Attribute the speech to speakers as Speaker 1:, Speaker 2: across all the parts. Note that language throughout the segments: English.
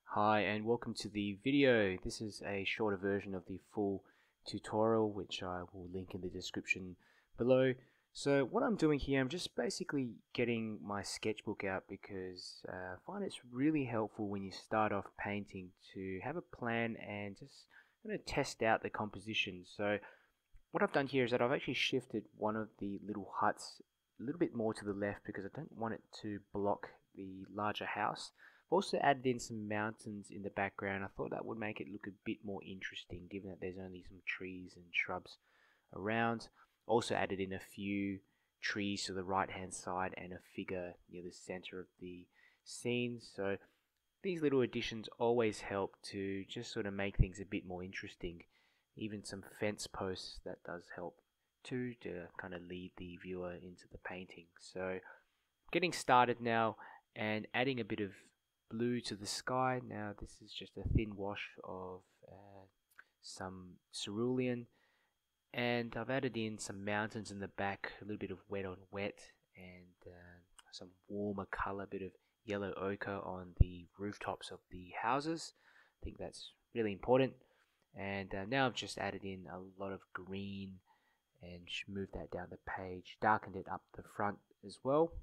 Speaker 1: Hi and welcome to the video. This is a shorter version of the full tutorial, which I will link in the description below. So what I'm doing here, I'm just basically getting my sketchbook out because I find it's really helpful when you start off painting to have a plan and just test out the composition. So what I've done here is that I've actually shifted one of the little huts a little bit more to the left because I don't want it to block the larger house. I've also added in some mountains in the background. I thought that would make it look a bit more interesting given that there's only some trees and shrubs around. Also added in a few trees to the right hand side and a figure near the center of the scene. So these little additions always help to just sort of make things a bit more interesting. Even some fence posts, that does help too, to kind of lead the viewer into the painting. So getting started now and adding a bit of blue to the sky. Now this is just a thin wash of some cerulean, and I've added in some mountains in the back, a little bit of wet on wet, and some warmer color, bit of yellow ochre on the rooftops of the houses. I think that's really important. And now I've just added in a lot of green and moved that down the page, darkened it up the front as well.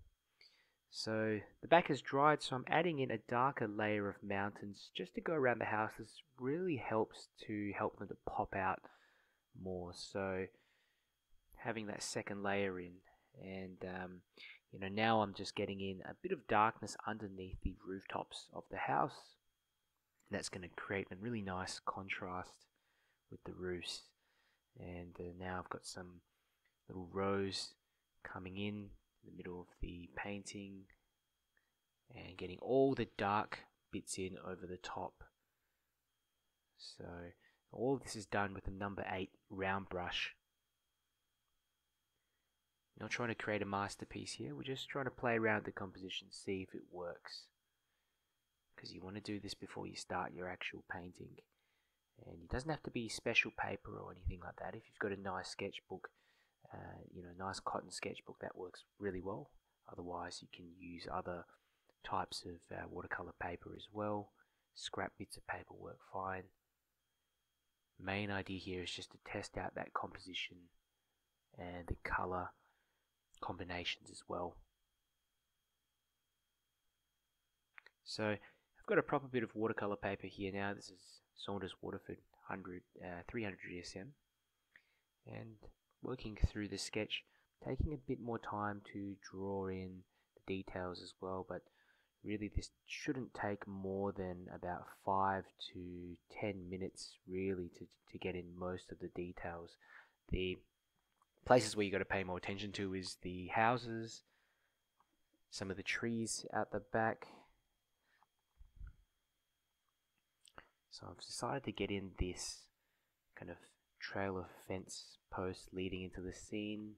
Speaker 1: So the back is dried, so I'm adding in a darker layer of mountains just to go around the house. This really helps them to pop out more. So having that second layer in, and now I'm just getting in a bit of darkness underneath the rooftops of the house. That's going to create a really nice contrast with the roofs. And now I've got some little rows coming in the middle of the painting and getting all the dark bits in over the top. So all of this is done with a number 8 round brush. Not trying to create a masterpiece here, we're just trying to play around with the composition, see if it works, because you want to do this before you start your actual painting. And it doesn't have to be special paper or anything like that. If you've got a nice sketchbook, nice cotton sketchbook, that works really well. Otherwise you can use other types of watercolor paper as well. Scrap bits of paper work fine. Main idea here is just to test out that composition and the color combinations as well. So I've got a proper bit of watercolor paper here now. This is Saunders Waterford 300 GSM, and working through the sketch, taking a bit more time to draw in the details as well, but really this shouldn't take more than about 5 to 10 minutes really to get in most of the details. The places where you got to pay more attention to is the houses, some of the trees out the back. So I've decided to get in this kind of trail of fence posts leading into the scene,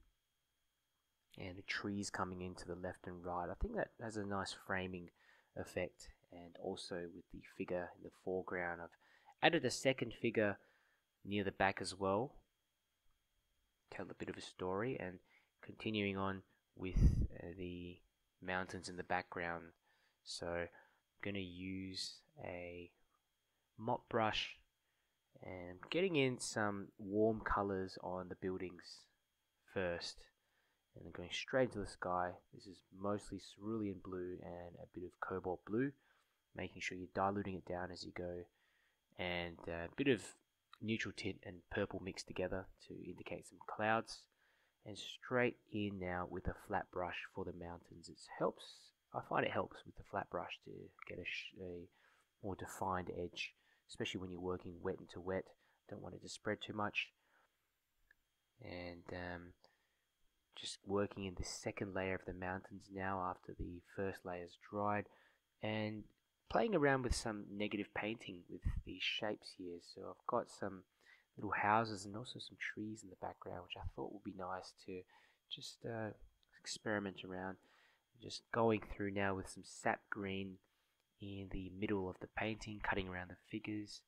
Speaker 1: and the trees coming into the left and right. I think that has a nice framing effect, and also with the figure in the foreground. I've added a second figure near the back as well, tell a bit of a story, and continuing on with the mountains in the background. So I'm going to use a mop brush and getting in some warm colors on the buildings first, and then going straight into the sky. This is mostly cerulean blue and a bit of cobalt blue, making sure you're diluting it down as you go, and a bit of neutral tint and purple mixed together to indicate some clouds, and straight in now with a flat brush for the mountains. I find it helps with the flat brush to get a more defined edge, especially when you're working wet into wet. Don't want it to spread too much. And just working in the second layer of the mountains now after the first layer is dried, and playing around with some negative painting with these shapes here. So I've got some little houses and also some trees in the background, which I thought would be nice to just experiment around. Just going through now with some sap green in the middle of the painting, cutting around the figures,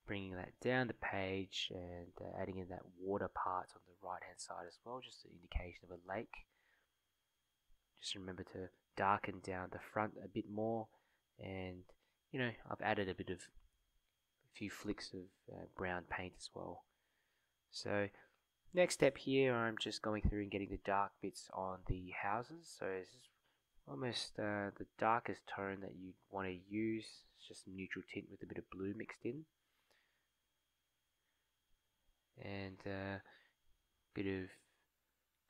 Speaker 1: bringing that down the page, and adding in that water part on the right hand side as well, just an indication of a lake. Just remember to darken down the front a bit more, and you know, I've added a few flicks of brown paint as well. So next step here, I'm just going through and getting the dark bits on the houses. So this is almost the darkest tone that you want to use. It's just a neutral tint with a bit of blue mixed in, and a bit of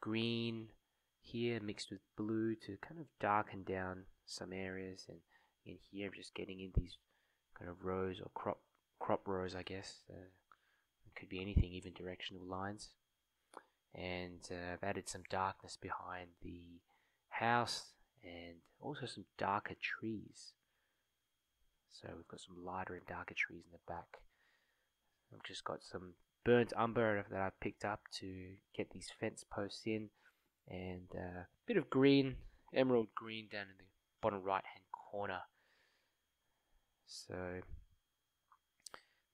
Speaker 1: green here mixed with blue to kind of darken down some areas. And in here, I'm just getting in these kind of rows or crop rows, I guess. It could be anything, even directional lines. And I've added some darkness behind the house and also some darker trees. So we've got some lighter and darker trees in the back. I've just got some burnt umber that I've picked up to get these fence posts in, and a bit of green, emerald green down in the bottom right hand corner. So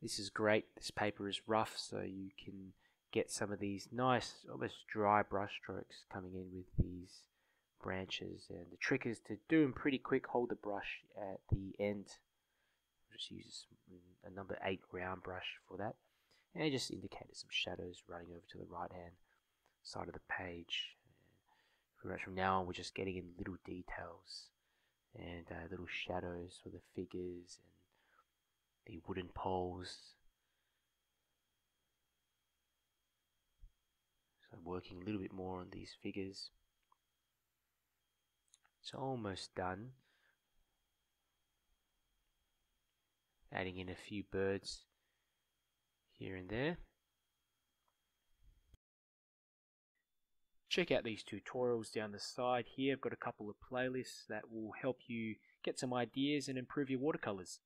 Speaker 1: this is great. This paper is rough, so you can get some of these nice, almost dry brush strokes coming in with these branches. And the trick is to do them pretty quick. Hold the brush at the end. Just use a number 8 round brush for that, and it just indicated some shadows running over to the right hand side of the page. Pretty much from now on, we're just getting in little details and little shadows for the figures and the wooden poles. So I'm working a little bit more on these figures. It's almost done. Adding in a few birds here and there. Check out these tutorials down the side here. I've got a couple of playlists that will help you get some ideas and improve your watercolors.